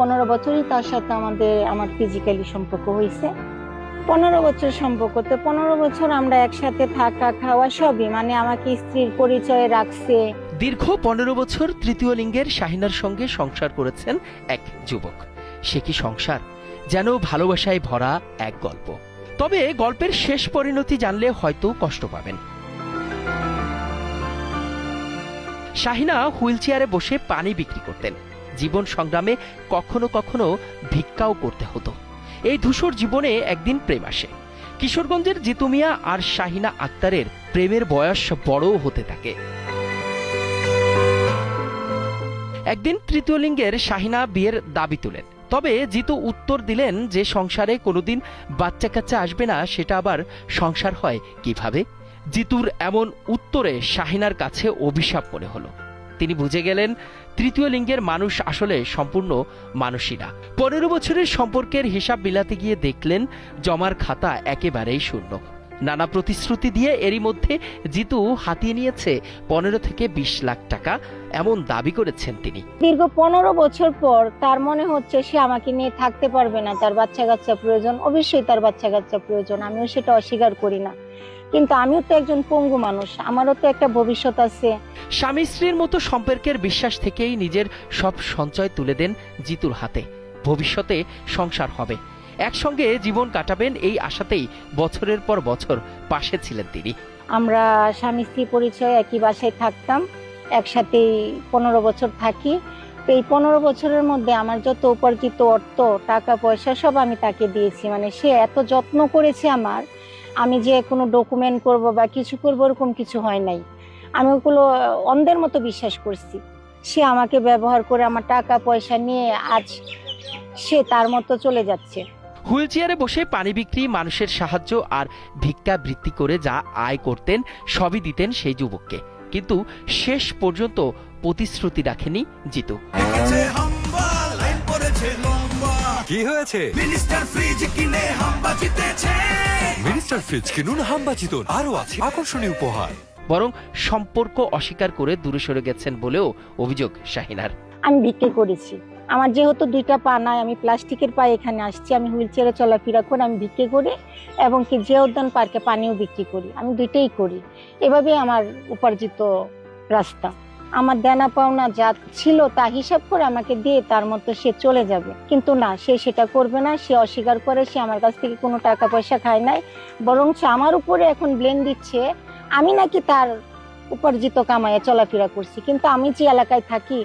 15 বছরই তার সাথে আমার ফিজিক্যালি সম্পর্ক হয়েছে। 15 বছর সম্পর্কতে 15 বছর আমরা একসাথে থাকা খাওয়া সবই, মানে আমাকে স্ত্রীর পরিচয়ে রাখছে। দীর্ঘ 15 বছর তৃতীয় লিঙ্গের শাহিনার সঙ্গে সংসার করেছেন এক যুবক। সে কি সংসার? যেন ভালোবাসায় ভরা এক গল্প। তবে গল্পের শেষ পরিণতি জানলে হয়তো কষ্ট পাবেন। শাহিনা হুইলচেয়ারে বসে পানি বিক্রি করতেন। জীবন সংগ্রামে কখনো কখনো ভিক্ষাও করতে হতো। এই ধূসর জীবনে একদিন প্রেম আসে। কিশোরগঞ্জের জিতু মিয়া আর শাহিনা আক্তারের প্রেমের বয়স বড় হতে থাকে। একদিন তৃতীয় লিঙ্গের শাহিনা বিয়ের দাবি তুলেন। তবে জিতু উত্তর দিলেন যে সংসারে কোনোদিন বাচ্চা কাচ্চা আসবে না, সেটা আবার সংসার হয় কিভাবে? জিতুর এমন উত্তরে শাহিনার কাছে অভিশাপ মনে হলো। তিনি বুঝে গেলেন তৃতীয় লিঙ্গের মানুষ আসলে সম্পূর্ণ মানুষই না। 15 বছরের সম্পর্কের হিসাব মিলাতে গিয়ে দেখলেন জমার খাতা একেবারেই শূন্য। নানা প্রতিশ্রুতি দিয়ে এরই মধ্যে জিতু হাতিয়ে নিয়েছে 15 থেকে 20 লাখ টাকা, এমন দাবি করেছেন তিনি। দীর্ঘ 15 বছর পর তার মনে হচ্ছে সে আমাকে নিয়ে থাকতে পারবে না, তার বাচ্চা কাচ্চা প্রয়োজন। অবশ্যই তার বাচ্চা কাচ্চা প্রয়োজন, আমিও সেটা অস্বীকার করি না, কিন্তু আমিও তো একজন পঙ্গু মানুষ, আমারও তো একটা ভবিষ্যৎ আছে। স্বামী স্ত্রীর মতো সম্পর্কের বিশ্বাস থেকেই নিজের সব সঞ্চয় তুলে দেন জিতুর হাতে। ভবিষ্যতে সংসার হবে, একসঙ্গে জীবন কাটাবেন, এই আশাতেই বছরের পর বছর পাশে ছিলেন তিনি। আমরা স্বামী স্ত্রী পরিচয়ে একই বাসায় থাকতাম, একসাথেই 15 বছর থাকি। তো এই 15 বছরের মধ্যে আমার যত উপার্জিত অর্থ, টাকা পয়সা সব আমি তাকে দিয়েছি। মানে সে এত যত্ন করেছে আমার, আমি যে কোনো ডকুমেন্ট করব বা কিছু করবো এরকম কিছু হয় নাই। আমি ওগুলো অন্ধের মতো বিশ্বাস করছি। সে আমাকে ব্যবহার করে আমার টাকা পয়সা নিয়ে আজ সে তার মতো চলে যাচ্ছে। হুইলচেয়ারে বসে পানি বিক্রি, মানুষের সাহায্য আর ভিক্ষাবৃত্তি করে যা আয় করতেন সবই দিতেন সেই যুবককে। কিন্তু শেষ পর্যন্ত প্রতিশ্রুতি রাখেনি জিতু। কি হয়েছে? মিনিস্টার ফ্রিজ কিনে হাম্বা জিতেছে। মিনিস্টার ফ্রিজ কিনুন, হাম্বা জিতুন, আরো আছে আকর্ষণীয় উপহার। বরং সম্পর্ক অস্বীকার করে দূরে সরে গেছেন বলেও অভিযোগ শাহিনার। আমি বিক্রি করেছি, আমার যেহেতু দুইটা পা নাই, আমি প্লাস্টিকের পায়ে এখানে আসছি, আমি হুইলচেয়ারে চলাফেরা করে আমি বিক্রি করি, এবং কি যে উদ্যান পার্কে পানিও বিক্রি করি, আমি দুইটাই করি। এভাবে আমার উপার্জিত রাস্তা। আমার দেনা পাওনা যা ছিল তা হিসাব করে আমাকে দিয়ে তার মতো সে চলে যাবে, কিন্তু না, সে সেটা করবে না। সে অস্বীকার করে, সে আমার কাছ থেকে কোনো টাকা পয়সা খায় নাই, বরং আমার উপরে এখন ব্লেম দিচ্ছে আমি নাকি তার উপার্জিত কামাইয়ে চলাফেরা করছি। কিন্তু আমি যে এলাকায় থাকি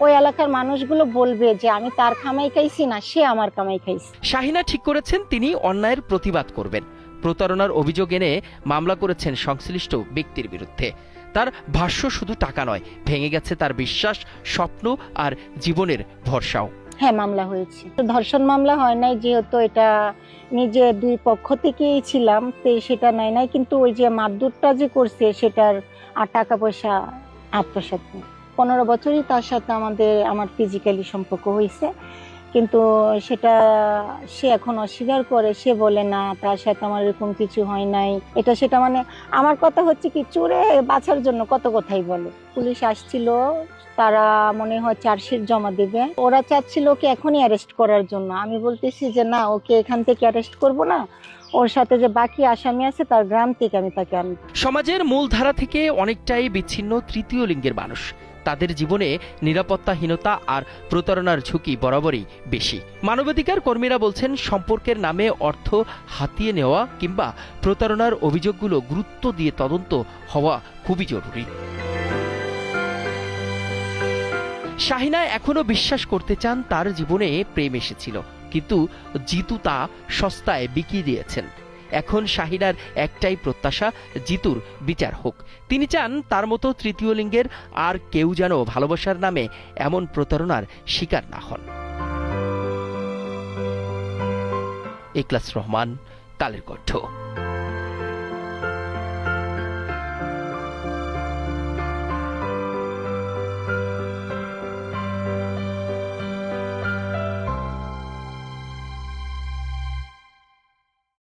ওই এলাকার মানুষগুলো বলবে যে আমি তার কামাই খাইছি না, সে আমার কামাই খাইছে। শাহিনা ঠিক করেছেন তিনি অন্যায়ের প্রতিবাদ করবেন। প্রতারণার অভিযোগ এনে মামলা করেছেন সংশ্লিষ্ট ব্যক্তির বিরুদ্ধে। তার ভাষ্য শুধু টাকা নয়, ভেঙে গেছে তার বিশ্বাস, স্বপ্ন আর জীবনের ভরসাও। হ্যাঁ, মামলা হয়েছে। ধর্ষণ মামলা হয় নাই, যেহেতু এটা নিজে দুই পক্ষ থেকেই ছিলাম, তো সেটা নাই, কিন্তু ওই যে মারধরটা যে করছে সেটার আর টাকা পয়সা আত্মসাৎ নেই। 15 বছরই তার সাথে আমার ফিজিক্যালি সম্পর্ক হয়েছে, কিন্তু সেটা সে এখন অস্বীকার করে। সে বলে না, তার সাথে আমার এরকম কিছু হয় নাই, এটা সেটা। মানে আমার কথা হচ্ছে কি, চোরে বাঁচার জন্য কত কথাই বলে। পুলিশ আসছিল, তারা মনে হয় চার্জশিট জমা দেবে। ওরা চাচ্ছিল ওকে এখনই অ্যারেস্ট করার জন্য। আমি বলতেছি যে না, ওকে এখান থেকে অ্যারেস্ট করব না, ওর সাথে যে বাকি আসামি আছে তার গ্রাম থেকে আমি তাকে আনব। সমাজের মূলধারা থেকে অনেকটাই বিচ্ছিন্ন তৃতীয় লিঙ্গের মানুষ। তাদের জীবনে নিরাপত্তাহীনতা আর প্রতারণার ঝুঁকি বরাবরই বেশি। মানবাধিকার কর্মীরা বলছেন সম্পর্কের নামে অর্থ হাতিয়ে নেওয়া কিংবা প্রতারণার অভিযোগগুলো গুরুত্ব দিয়ে তদন্ত হওয়া খুবই জরুরি। শাহিনা এখনো বিশ্বাস করতে চান তার জীবনে প্রেম এসেছিল, কিন্তু জিতু তা সস্তায় বিকিয়ে দিয়েছেন। এখন শাহিনার একটাই প্রত্যাশা, জিতুর বিচার হোক। তিনি চান তার মতো তৃতীয় লিঙ্গের আর কেউ যেন ভালোবাসার নামে এমন প্রতারণার শিকার না হন। ইখলাস রহমান, কালের কণ্ঠ।